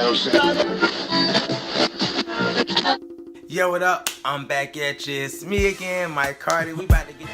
Yo, what up? I'm back at you. It's me again, Mike Cardi. We about to get.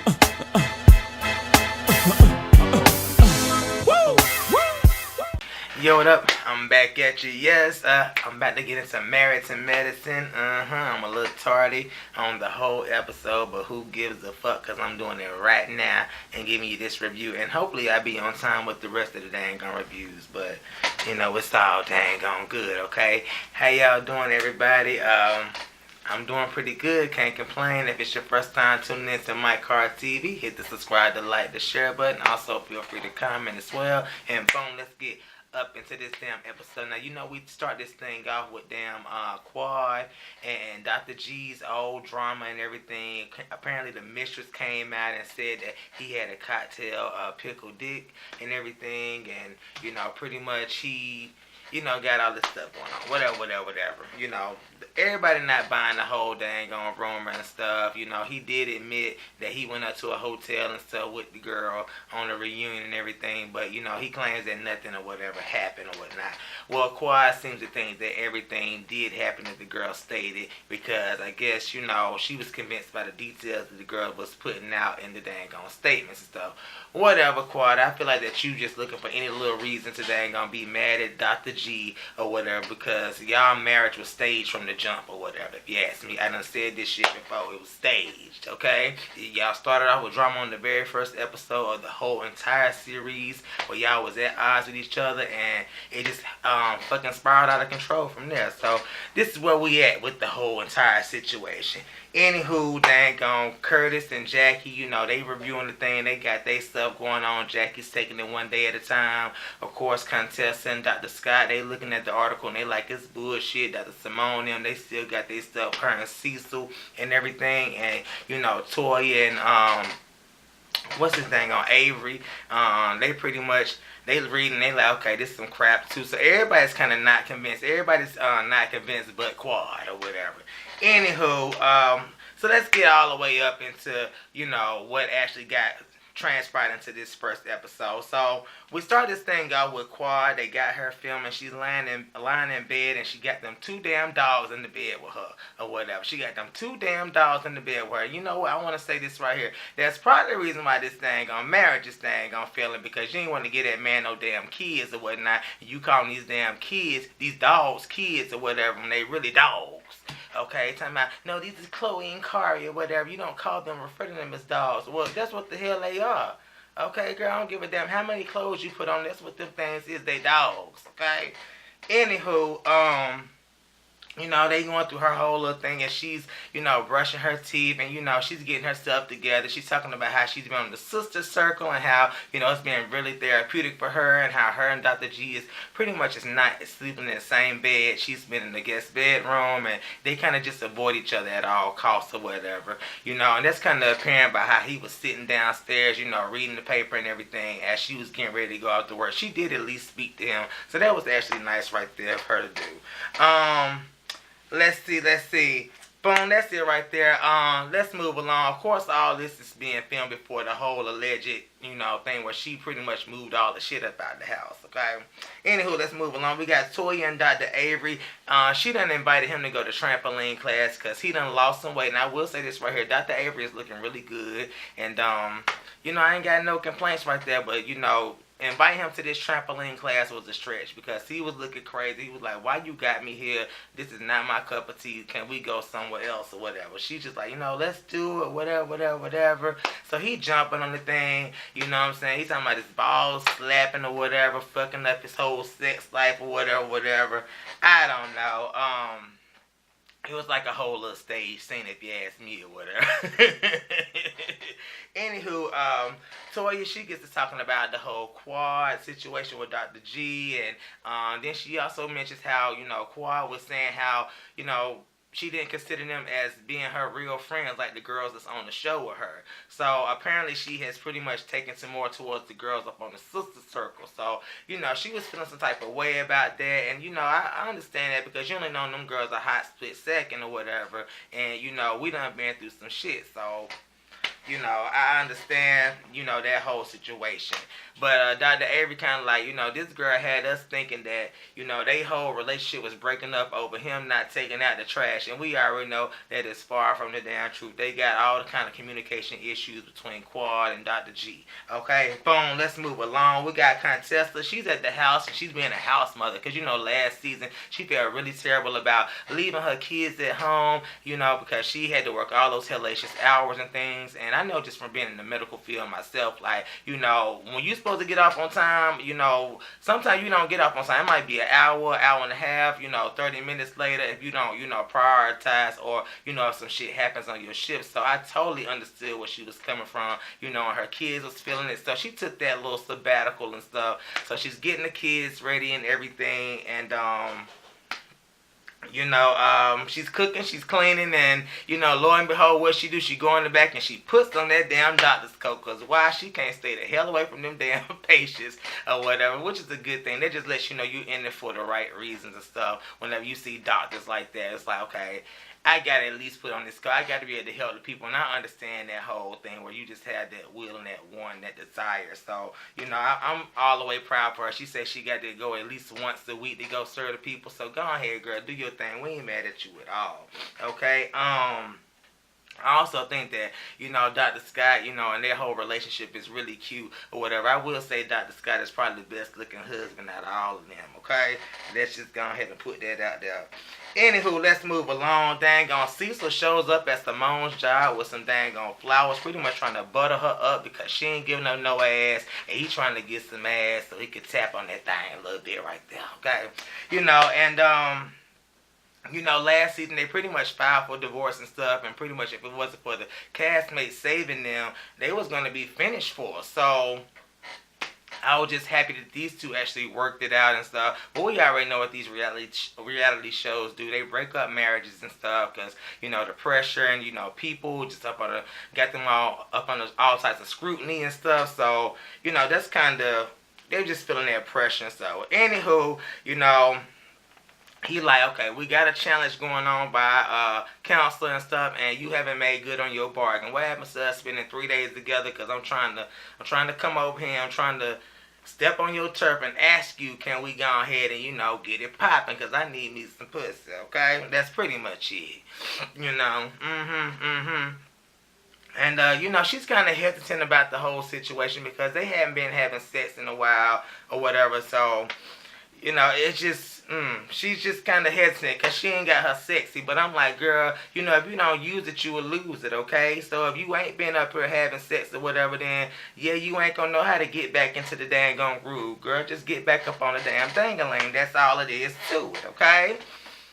Yo, what up? I'm back at you. Yes, I'm about to get into Married to Medicine. I'm a little tardy on the whole episode, but who gives a fuck? Because I'm doing it right now and giving you this review. And hopefully I'll be on time with the rest of the dang on reviews. But, you know, it's all dang on good, okay? How y'all doing, everybody? I'm doing pretty good. Can't complain. If it's your first time tuning in to My Car TV, hit the subscribe, the like, the share button. Also, feel free to comment as well. And boom, let's get up into this damn episode. Now, you know, we start this thing off with damn Quad and Dr. G's old drama and everything. Apparently, the mistress came out and said that he had a cocktail pickle dick and everything. And, you know, pretty much he, you know, got all this stuff going on. Whatever. You know, everybody not buying the whole dang on rumor and stuff. You know, he did admit that he went up to a hotel and stuff with the girl on a reunion and everything. But, you know, he claims that nothing or whatever happened or whatnot. Well, Quad seems to think that everything did happen as the girl stated, because I guess, you know, she was convinced by the details that the girl was putting out in the dang on statements and stuff. Whatever, Quad. I feel like that you just looking for any little reason to dang on be mad at Dr. G or whatever, because y'all marriage was staged from the jump or whatever. If you ask me, I done said this shit before. It was staged, okay? Y'all started off with drama on the very first episode of the whole entire series, where y'all was at odds with each other, and it just fucking spiraled out of control from there. So this is where we at with the whole entire situation. Anywho, dang on Curtis and Jackie, you know, they reviewing the thing. They got their stuff going on. Jackie's taking it one day at a time. Of course, Contessa and Dr. Scott, they looking at the article and they like, it's bullshit. Dr. Simone and them, they still got their stuff. Her and Cecile and everything. And, you know, Toya and, what's his name on Avery, they pretty much, they reading, they like, okay, this is some crap too. So everybody's kind of not convinced. Everybody's not convinced but Quad or whatever. Anywho, so let's get all the way up into, you know, what actually got transpired into this first episode. So we start this thing out with Quad. They got her filming. She's lying in bed, and she got them two damn dogs in the bed with her or whatever. She got them two damn dogs in the bed with her. You know what? I want to say this right here. That's probably the reason why this thing on marriage, this thing on feeling, because you ain't want to get that man no damn kids or whatnot. You calling these damn kids, these dogs kids or whatever, when they really dogs. Okay, talking about, no, these is Chloe and Kari or whatever. You don't call them, refer to them as dogs. Well, that's what the hell they are. Okay, girl, I don't give a damn how many clothes you put on. That's what them things is. They dogs, okay? Anywho, you know, they going through her whole little thing, and she's, you know, brushing her teeth, and, you know, she's getting herself together. She's talking about how she's been on the sister circle, and how, you know, it's been really therapeutic for her, and how her and Dr. G is pretty much is not sleeping in the same bed. She's been in the guest bedroom, and they kind of just avoid each other at all costs or whatever, you know, and that's kind of apparent by how he was sitting downstairs, you know, reading the paper and everything as she was getting ready to go out to work. She did at least speak to him, so that was actually nice right there for her to do. Let's see. Boom, that's it right there. Let's move along. Of course, all this is being filmed before the whole alleged, you know, thing where she pretty much moved all the shit up out of the house, okay? Anywho, let's move along. We got Toya and Dr. Avery. She done invited him to go to trampoline class because he done lost some weight. And I will say this right here. Dr. Avery is looking really good. And, you know, I ain't got no complaints right there. But, you know, inviting him to this trampoline class was a stretch because he was looking crazy. He was like, why you got me here? This is not my cup of tea. Can we go somewhere else or whatever? She's just like, you know, let's do it, whatever. So he jumping on the thing, you know what I'm saying? He's talking about his balls slapping or whatever, fucking up his whole sex life or whatever. I don't know. It was like a whole little stage scene if you ask me or whatever. Anywho, Toya, she gets to talking about the whole Quad situation with Dr. G, and then she also mentions how, you know, Quad was saying how, you know, she didn't consider them as being her real friends like the girls that's on the show with her. So apparently she has pretty much taken some more towards the girls up on the sister circle. So, you know, she was feeling some type of way about that. And, you know, I understand that because you only know them girls a hot split second or whatever. And, you know, we done been through some shit. So, You know, I understand, that whole situation. But Dr. Avery kind of like, this girl had us thinking that, they whole relationship was breaking up over him not taking out the trash. And we already know that it's far from the damn truth. They got all the kind of communication issues between Quad and Dr. G. Okay, boom, let's move along. We got Contessa. She's at the house and she's being a house mother. Because, last season she felt really terrible about leaving her kids at home, because she had to work all those hellacious hours and things. And I know just from being in the medical field myself, like, when you're supposed to get off on time, sometimes you don't get off on time. It might be an hour, hour and a half, 30 minutes later if you don't, prioritize or, if some shit happens on your shift. So I totally understood where she was coming from, and her kids was feeling it. So she took that little sabbatical and stuff. So she's getting the kids ready and everything. And, she's cooking, she's cleaning, and, lo and behold, what she do? She go in the back and she puts on that damn doctor's coat, because why? She can't stay the hell away from them damn patients or whatever, which is a good thing. That just lets you know you in it for the right reasons and stuff. Whenever you see doctors like that, it's like, okay, I got to at least put on this coat. I got to be able to help the people. And I understand that whole thing where you just have that will and that want, that desire. So, I'm all the way proud for her. She said she got to go at least once a week to go serve the people. So go ahead, girl. Do your thing. We ain't mad at you at all. Okay? I also think that, Dr. Scott, and their whole relationship is really cute or whatever. I will say Dr. Scott is probably the best looking husband out of all of them, okay? Let's just go ahead and put that out there. Anywho, let's move along. Dang on, Cecile shows up at Simone's job with some dang on flowers, pretty much trying to butter her up because she ain't giving up no ass, and he trying to get some ass so he could tap on that thing a little bit right there, okay? Last season they pretty much filed for divorce and stuff, and pretty much if it wasn't for the castmates saving them, they was going to be finished for. So I was just happy that these two actually worked it out and stuff. But we already know what these reality shows do. They break up marriages and stuff because, the pressure and, people just got them all up on all types of scrutiny and stuff. So, that's kind of, they're just feeling that pressure. So, anywho, he like, okay, we got a challenge going on by counselor and stuff, and you haven't made good on your bargain. What happens to us spending 3 days together? Because I'm trying to come over here. I'm trying to step on your turf and ask you, can we go ahead and get it popping? Because I need me some pussy. Okay, that's pretty much it. And she's kind of hesitant about the whole situation because they haven't been having sex in a while or whatever. So. It's just, she's just kind of hesitant because she ain't got her sexy. But I'm like, girl, if you don't use it, you will lose it, okay? So if you ain't been up here having sex or whatever, then, yeah, you ain't going to know how to get back into the dang on groove, girl. Just get back up on the damn dang-a-ling. That's all it is to it, okay?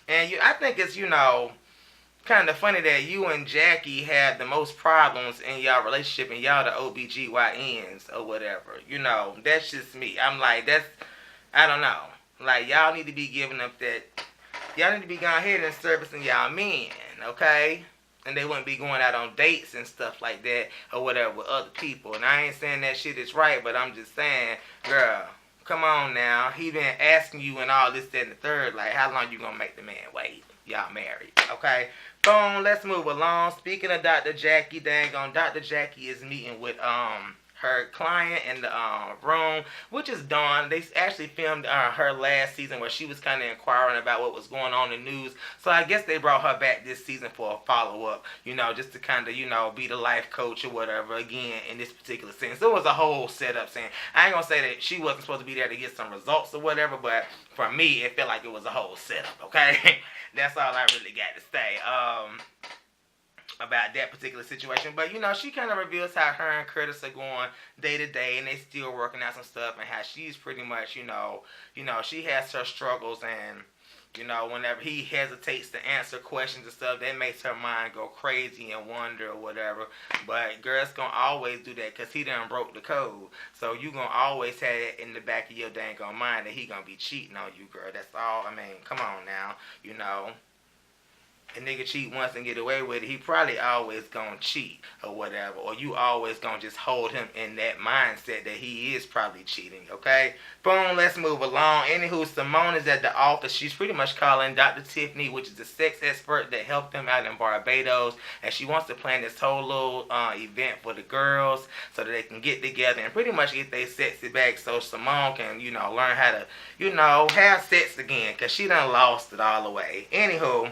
And I think it's, kind of funny that you and Jackie have the most problems in y'all relationship and y'all the OBGYNs or whatever. That's just me. I'm like, I don't know. Like, y'all need to be giving up that. Y'all need to be going ahead and servicing y'all men, okay? And they wouldn't be going out on dates and stuff like that or whatever with other people. And I ain't saying that shit is right, but I'm just saying, girl, come on now. He been asking you and all this, that, and the third. Like, how long you gonna make the man wait? Y'all married, okay? Boom, let's move along. Speaking of Dr. Jackie, dang on, Dr. Jackie is meeting with, her client in the room, which is Dawn. They actually filmed her last season where she was kind of inquiring about what was going on in the news. So I guess they brought her back this season for a follow-up, just to kind of, be the life coach or whatever again in this particular scene. So it was a whole setup scene. I ain't going to say that she wasn't supposed to be there to get some results or whatever, but for me, it felt like it was a whole setup, okay? That's all I really got to say. About that particular situation. But, she kind of reveals how her and Curtis are going day to day, and they still working out some stuff, and how she's pretty much, she has her struggles, and, whenever he hesitates to answer questions and stuff, that makes her mind go crazy and wonder or whatever. But girl's gonna always do that because he done broke the code. So you gonna always have it in the back of your dang on mind that he gonna be cheating on you, girl. That's all. I mean, come on now, a nigga cheat once and get away with it, he probably always gonna cheat or whatever. Or you always gonna just hold him in that mindset that he is probably cheating, okay? Boom, let's move along. Anywho, Simone is at the office. She's pretty much calling Dr. Tiffany, which is the sex expert that helped them out in Barbados. And she wants to plan this whole little event for the girls so that they can get together and pretty much get their sexy back so Simone can, learn how to, have sex again. Because she done lost it all the way. Anywho,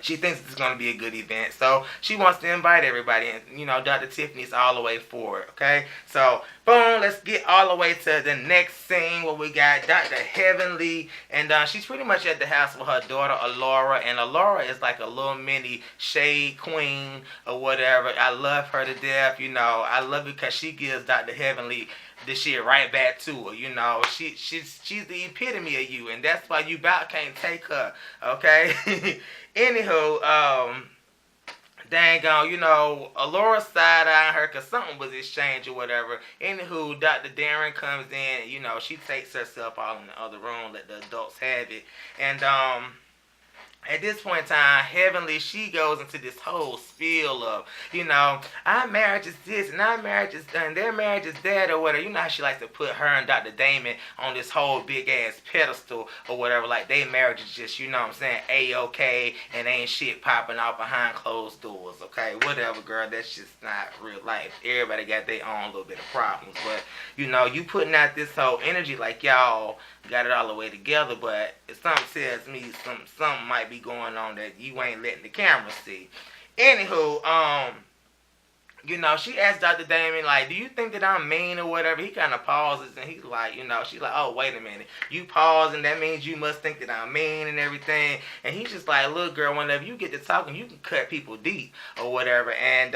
she thinks it's going to be a good event, so she wants to invite everybody, and, Dr. Tiffany's all the way for it, okay? So, boom, let's get all the way to the next scene where we got Dr. Heavenly, and she's pretty much at the house with her daughter, Alora, and Alora is like a little mini shade queen or whatever. I love her to death, I love it because she gives Dr. Heavenly this shit right back to her, she's the epitome of you, and that's why you about can't take her, okay? Anywho, dang on, Alora side-eyeing her because something was exchanged or whatever. Anywho, Dr. Darren comes in, she takes herself out in the other room, let the adults have it, and, at this point in time, Heavenly, she goes into this whole spiel of, our marriage is this, and our marriage is done, their marriage is that, or whatever. You know how she likes to put her and Dr. Damon on this whole big-ass pedestal or whatever. Like, their marriage is just, A-okay, and ain't shit popping out behind closed doors, okay? Whatever, girl, that's just not real life. Everybody got their own little bit of problems. But, you putting out this whole energy like y'all got it all the way together, but if something tells me something might be going on that you ain't letting the camera see. Anywho, she asked Dr. Damon, like, do you think that I'm mean or whatever? He kind of pauses, and he's like, she's like, oh, wait a minute. You pause, and that means you must think that I'm mean and everything. And he's just like, look, girl, whenever you get to talking, you can cut people deep or whatever. And,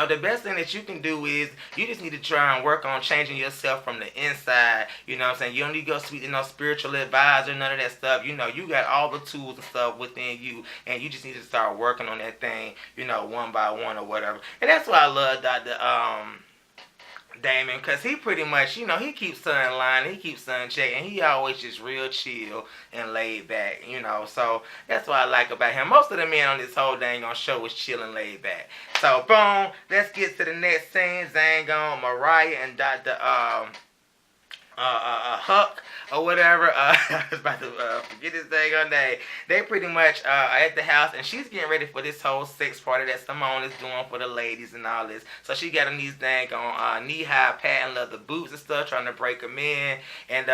the best thing that you can do is you just need to try and work on changing yourself from the inside. You know what I'm saying? You don't need to go speak to no spiritual advisor, none of that stuff. You got all the tools and stuff within you, and you just need to start working on that thing, one by one or whatever. And that's why I love Dr. Damon, because he pretty much, he keeps her in line, he keeps her in check, and he always just real chill and laid back, so that's what I like about him. Most of the men on this whole dang on show is chill and laid back. So, boom, let's get to the next scene. Zangon, Mariah, and Dr. Huck or whatever. I was about to forget his dang on name. They pretty much are at the house, and she's getting ready for this whole sex party that Simone is doing for the ladies and all this. So she got on these dang on knee-high patent leather boots and stuff, trying to break them in. And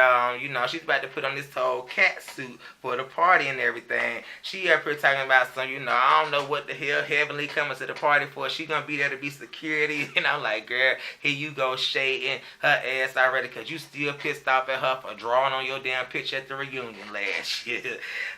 she's about to put on this whole cat suit for the party and everything. She up here talking about some, I don't know what the hell Heavenly coming to the party for. She gonna be there to be security. And I'm like, girl, here you go shading her ass already, because you still pissed off at her for drawing on your damn picture at the reunion last year.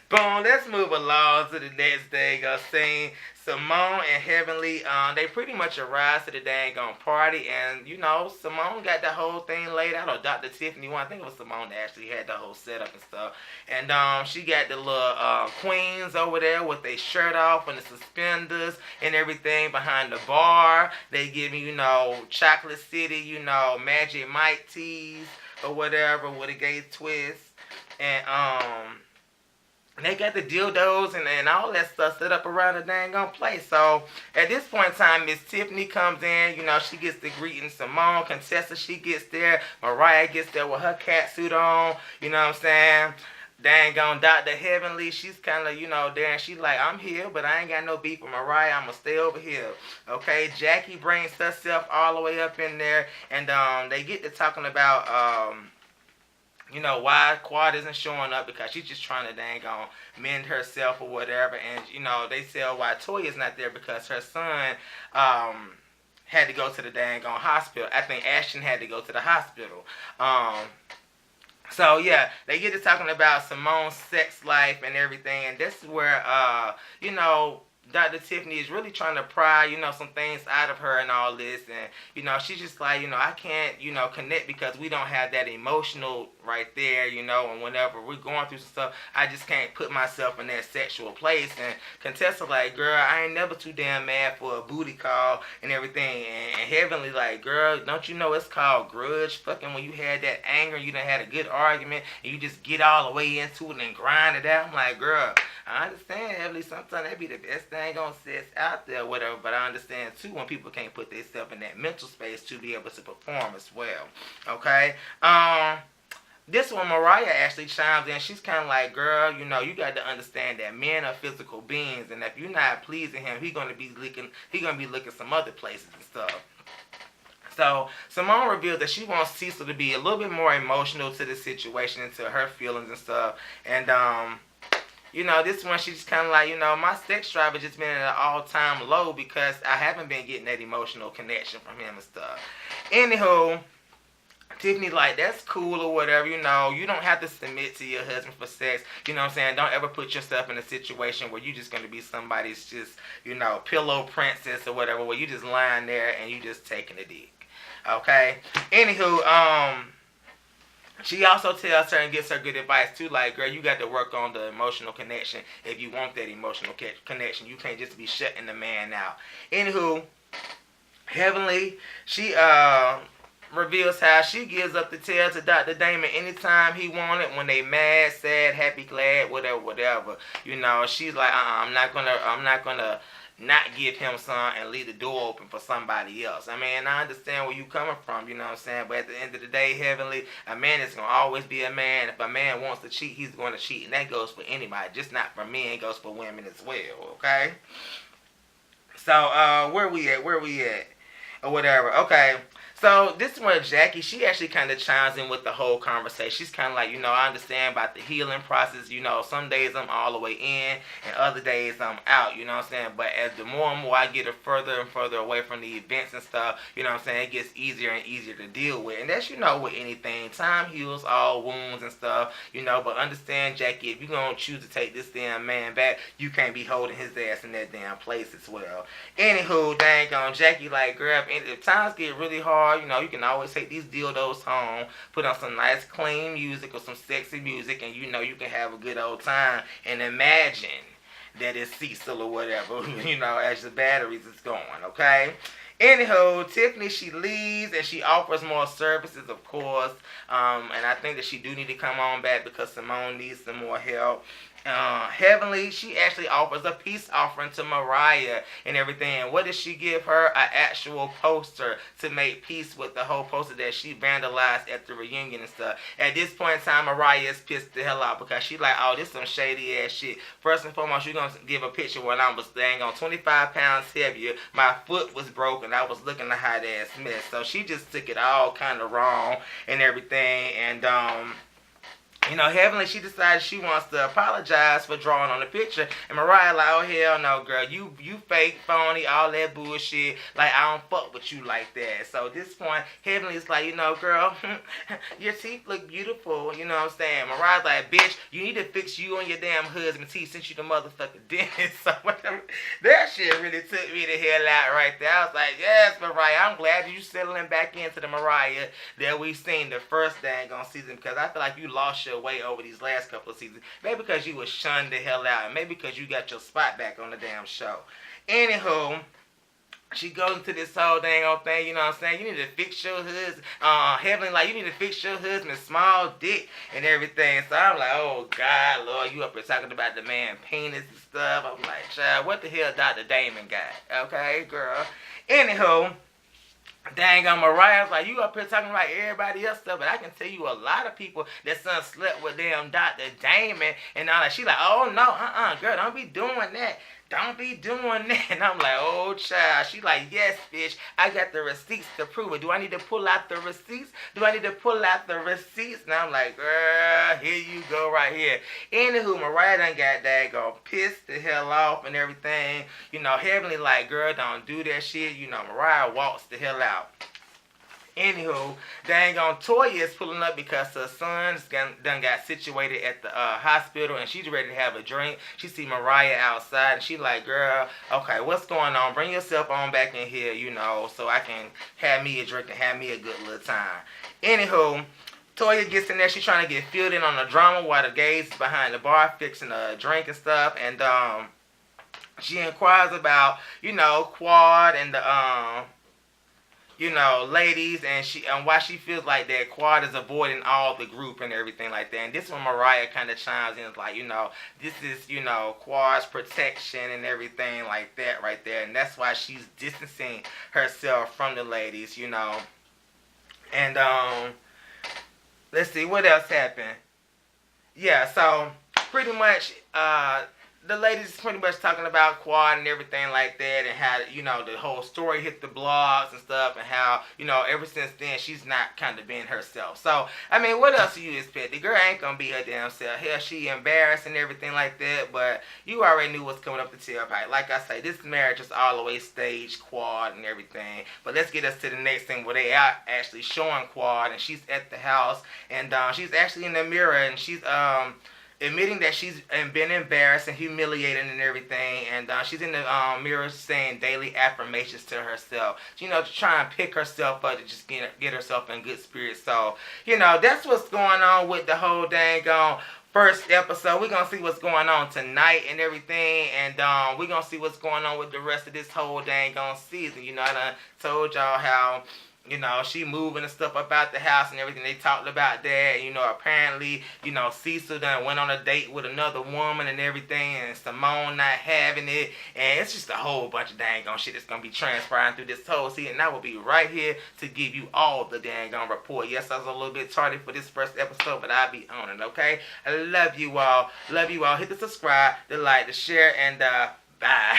Boom, let's move along to the next dang scene. Simone and Heavenly, they pretty much arrived to the dang on party, and Simone got the whole thing laid out, or Dr. Tiffany one. I think it was Simone that actually had the whole setup and stuff. And she got the little queens over there with their shirt off and the suspenders and everything behind the bar. They give me, Chocolate City, Magic Mike teas or whatever with a gay twist. And they got the dildos and all that stuff set up around the dang on place. So at this point in time, Miss Tiffany comes in. She gets the greeting. Simone, Contessa, she gets there. Mariah gets there with her cat suit on. You know what I'm saying? Dang on Dr. Heavenly, she's kind of, there, and she's like, I'm here, but I ain't got no beef with Mariah. I'm going to stay over here. Okay? Jackie brings herself all the way up in there, and they get to talking about, why Quad isn't showing up, because she's just trying to dang on mend herself or whatever. And, they say why Toya's not there, because her son had to go to the dang on hospital. I think Ashton had to go to the hospital. So, yeah, they get to talking about Simone's sex life and everything. And this is where, Dr. Tiffany is really trying to pry, some things out of her and all this. And, she's just like, I can't, connect because we don't have that emotional right there, you know, and whenever we're going through some stuff, I just can't put myself in that sexual place. And Contessa like, girl, I ain't never too damn mad for a booty call and everything. And Heavenly like, girl, don't you know it's called grudge fucking when you had that anger, you done had a good argument, and you just get all the way into it and grind it out. I'm like, girl, I understand, Heavenly, sometimes that be the best thing on sets out there, whatever, but I understand too when people can't put themselves in that mental space to be able to perform as well. Okay? This one, Mariah actually chimes in. She's kind of like, girl, you know, you got to understand that men are physical beings, and if you're not pleasing him, he's gonna be looking some other places and stuff. So Simone reveals that she wants Cecile to be a little bit more emotional to the situation and to her feelings and stuff. And you know, this one she's kind of like, you know, my sex drive has just been at an all-time low because I haven't been getting that emotional connection from him and stuff. Anywho, Tiffany like, that's cool or whatever, you know, you don't have to submit to your husband for sex, you know what I'm saying, don't ever put yourself in a situation where you're just going to be somebody's just, you know, pillow princess or whatever, where you just lying there and you just taking a dick, okay? Anywho, she also tells her and gives her good advice too, like, girl, you got to work on the emotional connection if you want that emotional connection, you can't just be shutting the man out. Anywho, Heavenly, she, reveals how she gives up the tail to Dr. Damon anytime he wanted, when they mad, sad, happy, glad, whatever. You know, she's like, I'm not gonna not give him some and leave the door open for somebody else. I mean, I understand where you coming from, you know what I'm saying? But at the end of the day, Heavenly, a man is gonna always be a man. If a man wants to cheat, he's gonna cheat, and that goes for anybody, just not for men, it goes for women as well, okay? So, where we at? Or whatever, okay. So this one, Jackie, she actually kind of chimes in with the whole conversation. She's kind of like, you know, I understand about the healing process. You know, some days I'm all the way in and other days I'm out, you know what I'm saying? But as the more and more I get further and further away from the events and stuff, you know what I'm saying, it gets easier and easier to deal with. And that's, you know, with anything. Time heals all wounds and stuff, you know, but understand, Jackie, if you're going to choose to take this damn man back, you can't be holding his ass in that damn place as well. Anywho, dang on, Jackie like, girl, if times get really hard, you know, you can always take these dildos home, put on some nice clean music or some sexy music, and you know you can have a good old time and imagine that it's Cecile or whatever, you know, as the batteries is going, okay? Anywho, Tiffany, she leaves and she offers more services, of course, and I think that she do need to come on back because Simone needs some more help. Heavenly, she actually offers a peace offering to Mariah and everything. And what does she give her? An actual poster to make peace with the whole poster that she vandalized at the reunion and stuff. At this point in time, Mariah is pissed the hell out because she like, oh, this some shady ass shit. First and foremost, you're going to give a picture when I was dang on 25 pounds heavier. My foot was broken. I was looking a hot ass mess. So she just took it all kind of wrong and everything. And, you know, Heavenly, she decided she wants to apologize for drawing on the picture. And Mariah like, oh, hell no, girl. You fake, phony, all that bullshit. Like, I don't fuck with you like that. So at this point, Heavenly's like, you know, girl, your teeth look beautiful. You know what I'm saying? Mariah's like, bitch, you need to fix you and your damn husband's teeth since you the motherfucking dentist. So whatever. That shit really took me the hell out right there. I was like, yes, Mariah, I'm glad you settling back into the Mariah that we've seen the first dang on season, because I feel like you lost your way over these last couple of seasons. Maybe because you was shunned the hell out, and maybe because you got your spot back on the damn show. Anywho, she goes into this whole dang old thing, you know what I'm saying? You need to fix your husband, Heavenly, like, you need to fix your husband's small dick and everything. So I'm like, oh, God, Lord, you up here talking about the man penis and stuff. I'm like, child, what the hell Dr. Damon got? Okay, girl. Anywho, dang on, Mariah's like, you up here talking about everybody else stuff, but I can tell you a lot of people that son slept with them Dr. Damon and all that. She like, oh no, girl, don't be doing that. Don't be doing that. And I'm like, oh, child. She like, yes, bitch. I got the receipts to prove it. Do I need to pull out the receipts? Do I need to pull out the receipts? And I'm like, girl, here you go right here. Anywho, Mariah done got daggone pissed the hell off and everything. You know, Heavenly like, girl, don't do that shit. You know, Mariah walks the hell out. Anywho, dang on, Toya is pulling up because her son's done got situated at the hospital and she's ready to have a drink. She see Mariah outside and she like, girl, okay, what's going on? Bring yourself on back in here, you know, so I can have me a drink and have me a good little time. Anywho, Toya gets in there. She's trying to get filled in on the drama while the gays is behind the bar fixing a drink and stuff. And she inquires about, Quad and the ladies, and why she feels like that Quad is avoiding all the group and everything like that. And this one Mariah kind of chimes in, like, this is, Quad's protection and everything like that right there. And that's why she's distancing herself from the ladies, And, let's see, what else happened? Yeah, so, pretty much, the ladies pretty much talking about Quad and everything like that, and how, the whole story hit the blogs and stuff, and how, ever since then, she's not kind of being herself. So, I mean, what else do you expect? The girl ain't gonna be her damn self. Hell, she embarrassed and everything like that, but you already knew what's coming up the tailpipe. Like I say, this marriage is all the way staged, Quad and everything. But let's get us to the next thing, where they are actually showing Quad, and she's at the house, and she's actually in the mirror, and she's, admitting that she's been embarrassed and humiliated and everything, and she's in the mirror saying daily affirmations to herself, to try and pick herself up, to just get herself in good spirits. So, that's what's going on with the whole dang first episode. We're going to see what's going on tonight and everything, and we're going to see what's going on with the rest of this whole dang season. I done told y'all how she moving and stuff about the house and everything. They talked about that. Apparently, Cecile done went on a date with another woman and everything, and Simone not having it. And it's just a whole bunch of dang shit that's going to be transpiring through this whole season. And I will be right here to give you all the dang report. Yes, I was a little bit tardy for this first episode, but I'll be on it, okay? I love you all. Love you all. Hit the subscribe, the like, the share, and bye.